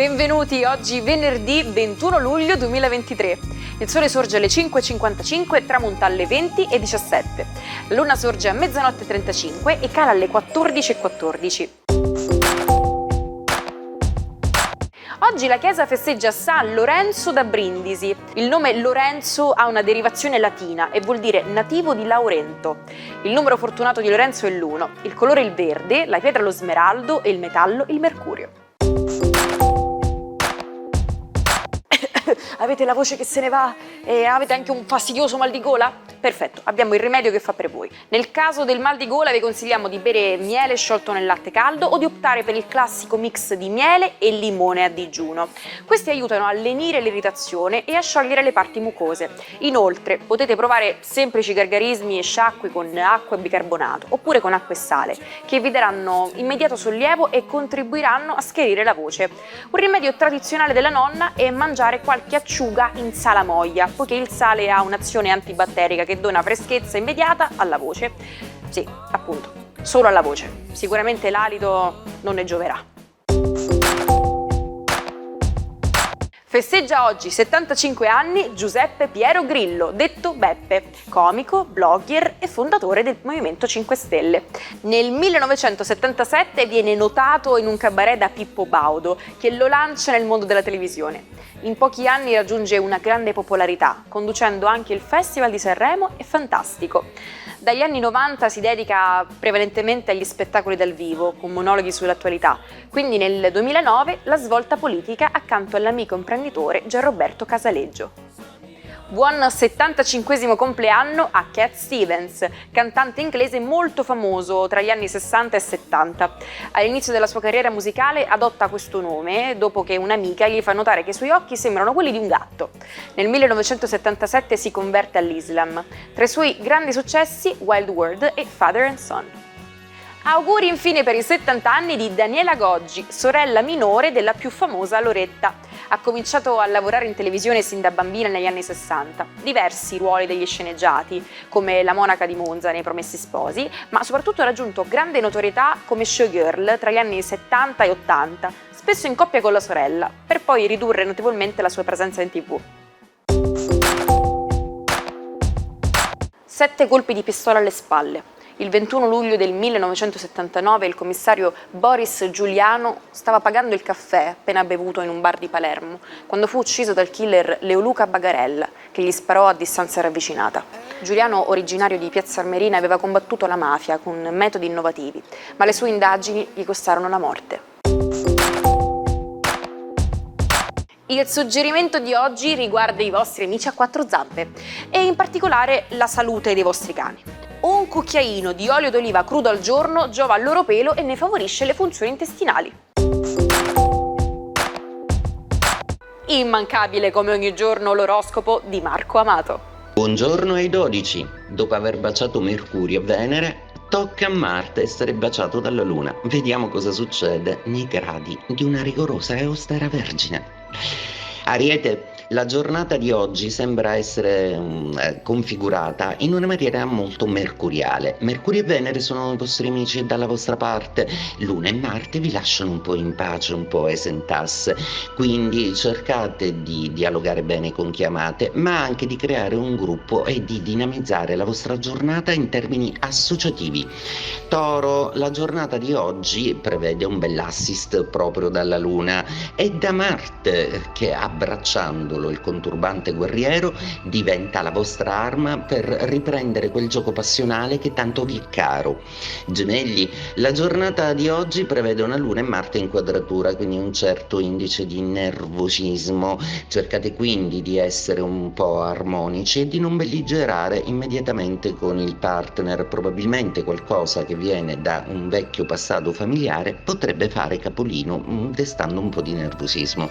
Benvenuti oggi venerdì 21 luglio 2023. Il sole sorge alle 5:55 e tramonta alle 20:17. La luna sorge a mezzanotte 35 e cala alle 14:14. Oggi la chiesa festeggia San Lorenzo da Brindisi. Il nome Lorenzo ha una derivazione latina e vuol dire nativo di Laurento. Il numero fortunato di Lorenzo è l'1, il colore il verde, la pietra lo smeraldo e il metallo il mercurio. Avete la voce che se ne va e avete anche un fastidioso mal di gola? Perfetto, abbiamo il rimedio che fa per voi. Nel caso del mal di gola vi consigliamo di bere miele sciolto nel latte caldo o di optare per il classico mix di miele e limone a digiuno. Questi aiutano a lenire l'irritazione e a sciogliere le parti mucose. Inoltre potete provare semplici gargarismi e sciacqui con acqua e bicarbonato oppure con acqua e sale, che vi daranno immediato sollievo e contribuiranno a schierire la voce. Un rimedio tradizionale della nonna è mangiare qualche acciuga in salamoia, poiché il sale ha un'azione antibatterica che dona freschezza immediata alla voce. Sì, appunto, solo alla voce. Sicuramente l'alito non ne gioverà. Festeggia oggi 75 anni Giuseppe Piero Grillo, detto Beppe, comico, blogger e fondatore del Movimento 5 Stelle. Nel 1977 viene notato in un cabaret da Pippo Baudo, che lo lancia nel mondo della televisione. In pochi anni raggiunge una grande popolarità, conducendo anche il Festival di Sanremo e Fantastico. Dagli anni 90 si dedica prevalentemente agli spettacoli dal vivo, con monologhi sull'attualità. Quindi nel 2009 la svolta politica accanto all'amico imprenditore Gianroberto Casaleggio. Buon 75esimo compleanno a Cat Stevens, cantante inglese molto famoso tra gli anni 60 e 70. All'inizio della sua carriera musicale adotta questo nome dopo che un'amica gli fa notare che i suoi occhi sembrano quelli di un gatto. Nel 1977 si converte all'Islam. Tra i suoi grandi successi Wild World e Father and Son. Auguri infine per i 70 anni di Daniela Goggi, sorella minore della più famosa Loretta. Ha cominciato a lavorare in televisione sin da bambina negli anni 60, diversi ruoli degli sceneggiati, come la monaca di Monza nei Promessi Sposi, ma soprattutto ha raggiunto grande notorietà come showgirl tra gli anni 70 e 80, spesso in coppia con la sorella, per poi ridurre notevolmente la sua presenza in TV. 7 colpi di pistola alle spalle. Il 21 luglio del 1979 il commissario Boris Giuliano stava pagando il caffè appena bevuto in un bar di Palermo, quando fu ucciso dal killer Leoluca Bagarella, che gli sparò a distanza ravvicinata. Giuliano, originario di Piazza Armerina, aveva combattuto la mafia con metodi innovativi, ma le sue indagini gli costarono la morte. Il suggerimento di oggi riguarda i vostri amici a 4 zampe e in particolare la salute dei vostri cani. Un cucchiaino di olio d'oliva crudo al giorno giova al loro pelo e ne favorisce le funzioni intestinali. Immancabile come ogni giorno l'oroscopo di Marco Amato. Buongiorno ai 12. Dopo aver baciato Mercurio e Venere, tocca a Marte essere baciato dalla Luna. Vediamo cosa succede nei gradi di una rigorosa e austera Vergine. Ariete, la giornata di oggi sembra essere configurata in una maniera molto mercuriale. Mercurio e Venere sono i vostri amici e dalla vostra parte. Luna e Marte vi lasciano un po' in pace, un po' esentasse. Quindi cercate di dialogare bene con chi amate, ma anche di creare un gruppo e di dinamizzare la vostra giornata in termini associativi. Toro, la giornata di oggi prevede un bell'assist proprio dalla Luna e da Marte, che abbracciandolo il conturbante guerriero diventa la vostra arma per riprendere quel gioco passionale che tanto vi è caro. Gemelli, la giornata di oggi prevede una Luna e Marte in quadratura, quindi un certo indice di nervosismo. Cercate quindi di essere un po' armonici e di non belligerare immediatamente con il partner. Probabilmente qualcosa che viene da un vecchio passato familiare potrebbe fare capolino, destando un po' di nervosismo.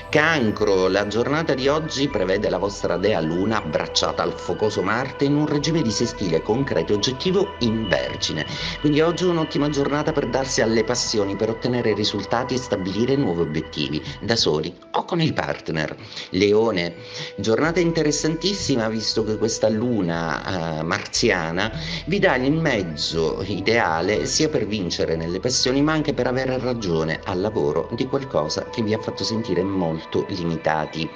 Cancro, la giornata di oggi prevede la vostra dea Luna abbracciata al focoso Marte in un regime di sestile concreto e oggettivo in Vergine. Quindi oggi è un'ottima giornata per darsi alle passioni, per ottenere risultati e stabilire nuovi obiettivi, da soli o con il partner. Leone, giornata interessantissima visto che questa luna marziana vi dà il mezzo ideale sia per vincere nelle passioni ma anche per avere ragione al lavoro di qualcosa che vi ha fatto sentire molto limitati.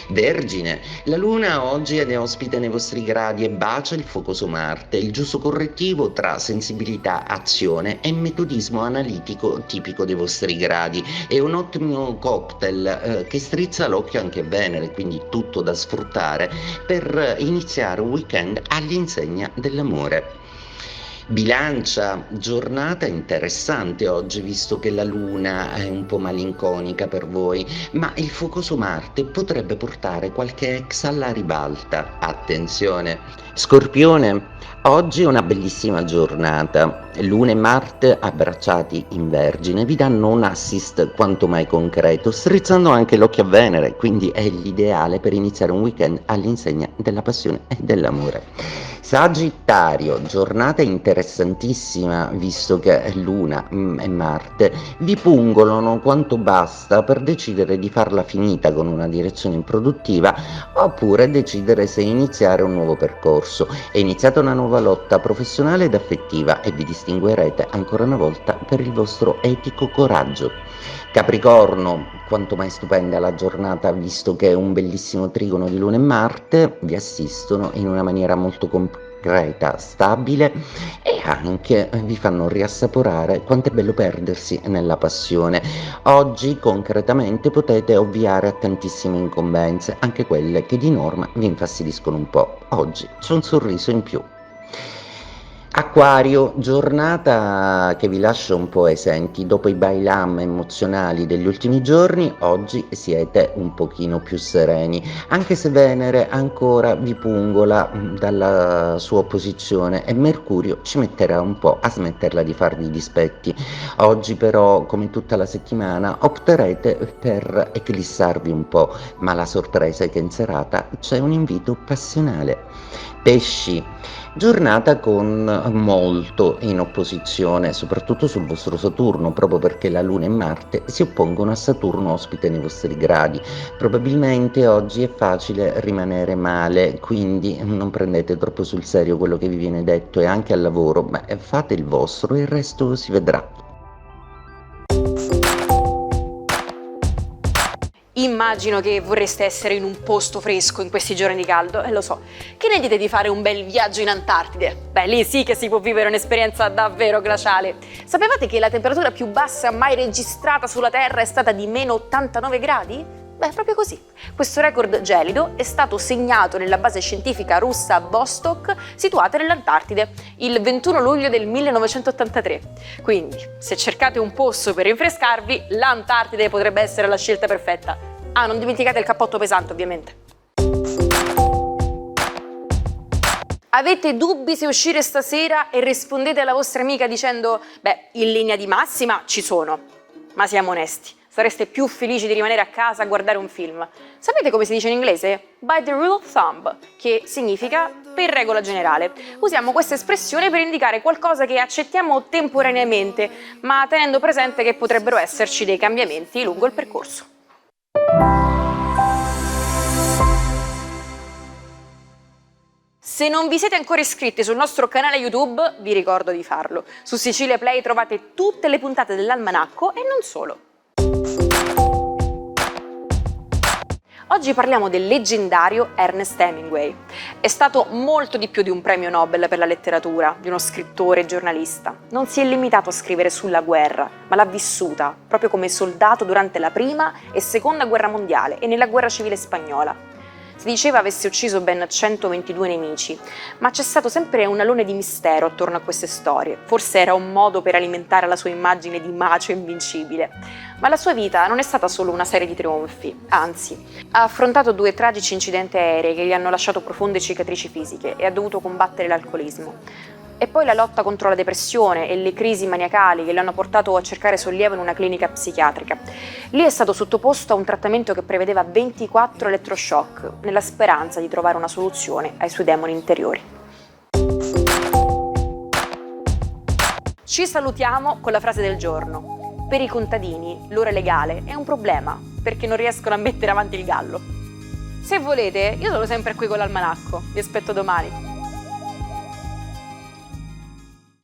Vergine, la luna oggi è ospite nei vostri gradi e bacia il fuoco su Marte, il giusto correttivo tra sensibilità, azione e metodismo analitico tipico dei vostri gradi. È un ottimo cocktail che strizza l'occhio anche a Venere, quindi tutto da sfruttare per iniziare un weekend all'insegna dell'amore. Bilancia, giornata interessante oggi visto che la luna è un po' malinconica per voi, ma il fuoco su Marte potrebbe portare qualche ex alla ribalta. Attenzione! Scorpione, oggi è una bellissima giornata. Luna e Marte abbracciati in Vergine vi danno un assist quanto mai concreto, strizzando anche l'occhio a Venere, quindi è l'ideale per iniziare un weekend all'insegna della passione e dell'amore. Sagittario, giornata interessantissima visto che Luna e Marte vi pungolano quanto basta per decidere di farla finita con una direzione improduttiva oppure decidere se iniziare un nuovo percorso. È iniziata una nuova lotta professionale ed affettiva e vi distinguerete ancora una volta per il vostro etico coraggio. Capricorno, quanto mai stupenda la giornata visto che un bellissimo trigono di Luna e Marte vi assistono in una maniera molto concreta, stabile e anche vi fanno riassaporare quanto è bello perdersi nella passione. Oggi concretamente potete ovviare a tantissime incombenze, anche quelle che di norma vi infastidiscono un po'. Oggi c'è un sorriso in più. Acquario, giornata che vi lascia un po' esenti. Dopo i bailam emozionali degli ultimi giorni, oggi siete un pochino più sereni, anche se Venere ancora vi pungola dalla sua opposizione e Mercurio ci metterà un po' a smetterla di farvi dispetti. Oggi però, come tutta la settimana, opterete per eclissarvi un po', ma la sorpresa è che in serata c'è un invito passionale. Pesci, giornata con molto in opposizione, soprattutto sul vostro Saturno, proprio perché la Luna e Marte si oppongono a Saturno ospite nei vostri gradi. Probabilmente oggi è facile rimanere male, quindi non prendete troppo sul serio quello che vi viene detto e anche al lavoro, ma fate il vostro e il resto si vedrà. Immagino che vorreste essere in un posto fresco in questi giorni di caldo, e lo so. Che ne dite di fare un bel viaggio in Antartide? Beh, lì sì che si può vivere un'esperienza davvero glaciale. Sapevate che la temperatura più bassa mai registrata sulla Terra è stata di meno 89 gradi? Beh, proprio così. Questo record gelido è stato segnato nella base scientifica russa Vostok, situata nell'Antartide, il 21 luglio del 1983. Quindi, se cercate un posto per rinfrescarvi, l'Antartide potrebbe essere la scelta perfetta. Ah, non dimenticate il cappotto pesante, ovviamente. Avete dubbi se uscire stasera e rispondete alla vostra amica dicendo «Beh, in linea di massima ci sono». Ma siamo onesti. Sareste più felici di rimanere a casa a guardare un film. Sapete come si dice in inglese? By the rule of thumb, che significa per regola generale. Usiamo questa espressione per indicare qualcosa che accettiamo temporaneamente, ma tenendo presente che potrebbero esserci dei cambiamenti lungo il percorso. Se non vi siete ancora iscritti sul nostro canale YouTube, vi ricordo di farlo. Su Sicilia Play trovate tutte le puntate dell'Almanacco e non solo. Oggi parliamo del leggendario Ernest Hemingway. È stato molto di più di un premio Nobel per la letteratura, di uno scrittore e giornalista. Non si è limitato a scrivere sulla guerra, ma l'ha vissuta, proprio come soldato durante la Prima e Seconda Guerra Mondiale e nella Guerra Civile Spagnola. Si diceva avesse ucciso ben 122 nemici, ma c'è stato sempre un alone di mistero attorno a queste storie. Forse era un modo per alimentare la sua immagine di macio invincibile. Ma la sua vita non è stata solo una serie di trionfi, anzi, ha affrontato 2 tragici incidenti aerei che gli hanno lasciato profonde cicatrici fisiche e ha dovuto combattere l'alcolismo. E poi la lotta contro la depressione e le crisi maniacali che lo hanno portato a cercare sollievo in una clinica psichiatrica. Lì è stato sottoposto a un trattamento che prevedeva 24 elettroshock, nella speranza di trovare una soluzione ai suoi demoni interiori. Ci salutiamo con la frase del giorno. Per i contadini l'ora legale è un problema, perché non riescono a mettere avanti il gallo. Se volete, io sono sempre qui con l'almanacco, vi aspetto domani.